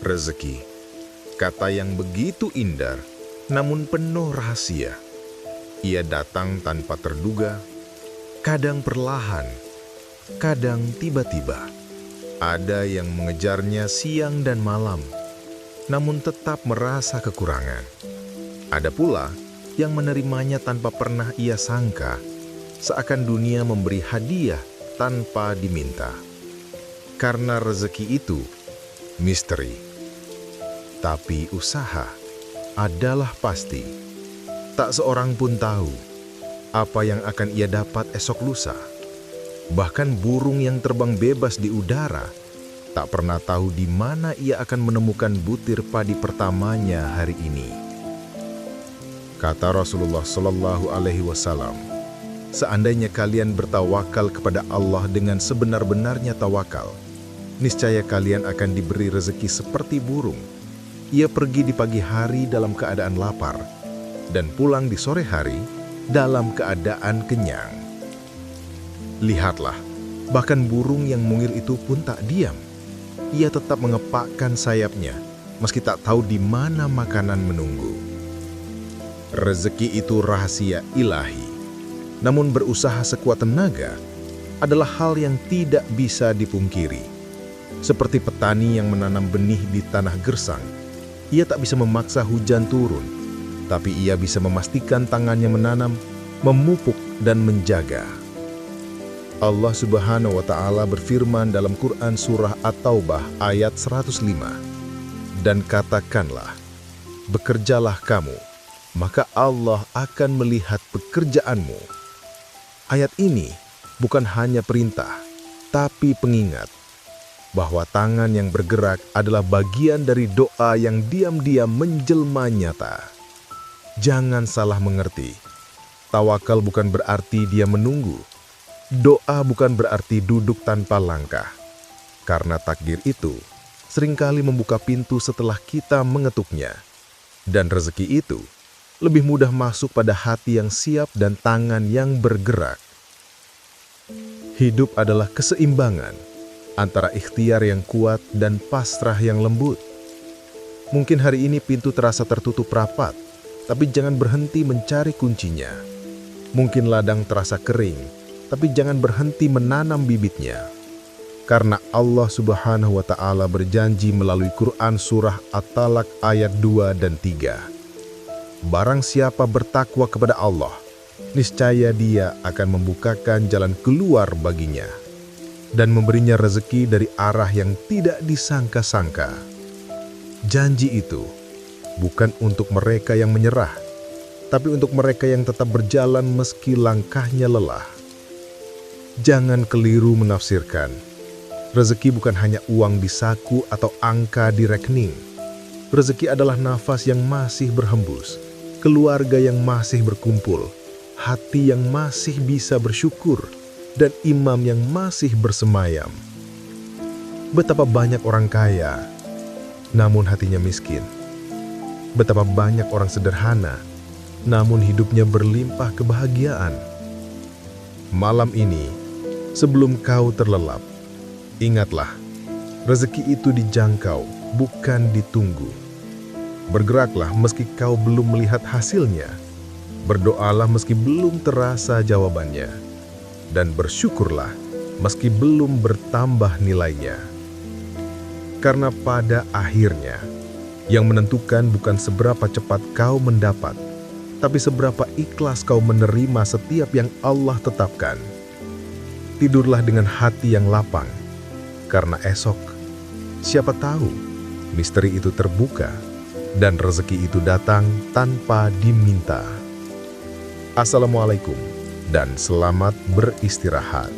Rezeki, kata yang begitu indah, namun penuh rahasia. Ia datang tanpa terduga, kadang perlahan, kadang tiba-tiba. Ada yang mengejarnya siang dan malam, namun tetap merasa kekurangan. Ada pula yang menerimanya tanpa pernah ia sangka, seakan dunia memberi hadiah tanpa diminta. Karena rezeki itu misteri. Tapi usaha adalah pasti. Tak seorang pun tahu apa yang akan ia dapat esok lusa. Bahkan burung yang terbang bebas di udara tak pernah tahu di mana ia akan menemukan butir padi pertamanya hari ini. Kata Rasulullah Shallallahu Alaihi Wasallam, seandainya kalian bertawakal kepada Allah dengan sebenar-benarnya tawakal, niscaya kalian akan diberi rezeki seperti burung. Ia pergi di pagi hari dalam keadaan lapar, dan pulang di sore hari dalam keadaan kenyang. Lihatlah, bahkan burung yang mungil itu pun tak diam. Ia tetap mengepakkan sayapnya, meski tak tahu di mana makanan menunggu. Rezeki itu rahasia ilahi, namun berusaha sekuat tenaga adalah hal yang tidak bisa dipungkiri. Seperti petani yang menanam benih di tanah gersang, ia tak bisa memaksa hujan turun, tapi ia bisa memastikan tangannya menanam, memupuk, dan menjaga. Allah Subhanahu wa Ta'ala berfirman dalam Quran Surah At-Taubah ayat 105, "Dan katakanlah, bekerjalah kamu, maka Allah akan melihat pekerjaanmu." Ayat ini bukan hanya perintah, tapi pengingat bahwa tangan yang bergerak adalah bagian dari doa yang diam-diam menjelma nyata. Jangan salah mengerti, tawakal bukan berarti dia menunggu. Doa bukan berarti duduk tanpa langkah. Karena takdir itu seringkali membuka pintu setelah kita mengetuknya. Dan rezeki itu lebih mudah masuk pada hati yang siap dan tangan yang bergerak. Hidup adalah keseimbangan antara ikhtiar yang kuat dan pasrah yang lembut. Mungkin hari ini pintu terasa tertutup rapat, tapi jangan berhenti mencari kuncinya. Mungkin ladang terasa kering, tapi jangan berhenti menanam bibitnya. Karena Allah Subhanahu wa Ta'ala berjanji melalui Quran Surah At-Talaq ayat 2 dan 3. Barang siapa bertakwa kepada Allah, niscaya Dia akan membukakan jalan keluar baginya dan memberinya rezeki dari arah yang tidak disangka-sangka. Janji itu bukan untuk mereka yang menyerah, tapi untuk mereka yang tetap berjalan meski langkahnya lelah. Jangan keliru menafsirkan. Rezeki bukan hanya uang di saku atau angka di rekening. Rezeki adalah nafas yang masih berhembus, keluarga yang masih berkumpul, hati yang masih bisa bersyukur, dan imam yang masih bersemayam. Betapa banyak orang kaya, namun hatinya miskin. Betapa banyak orang sederhana, namun hidupnya berlimpah kebahagiaan. Malam ini, sebelum kau terlelap, ingatlah, rezeki itu dijangkau, bukan ditunggu. Bergeraklah meski kau belum melihat hasilnya. Berdoalah meski belum terasa jawabannya. Dan bersyukurlah meski belum bertambah nilainya. Karena pada akhirnya, yang menentukan bukan seberapa cepat kau mendapat, tapi seberapa ikhlas kau menerima setiap yang Allah tetapkan. Tidurlah dengan hati yang lapang, karena esok, siapa tahu, misteri itu terbuka, dan rezeki itu datang tanpa diminta. Assalamualaikum. Dan selamat beristirahat.